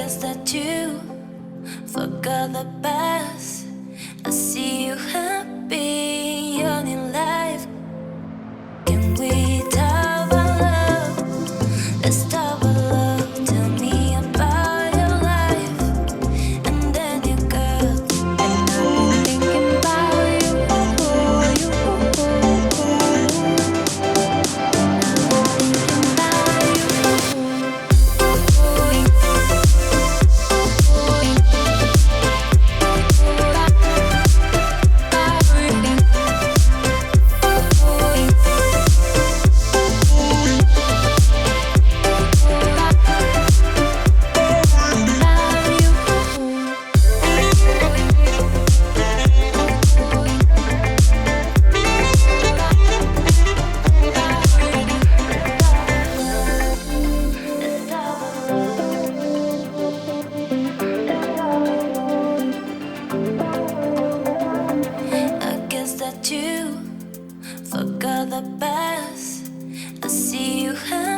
guess that you forgot the past. I see you happy on your life. Can we talk about love? Let's talk about love. Tell me about your life. And then you go. And I've been thinking about you. I guess that you forgot the past. I see you have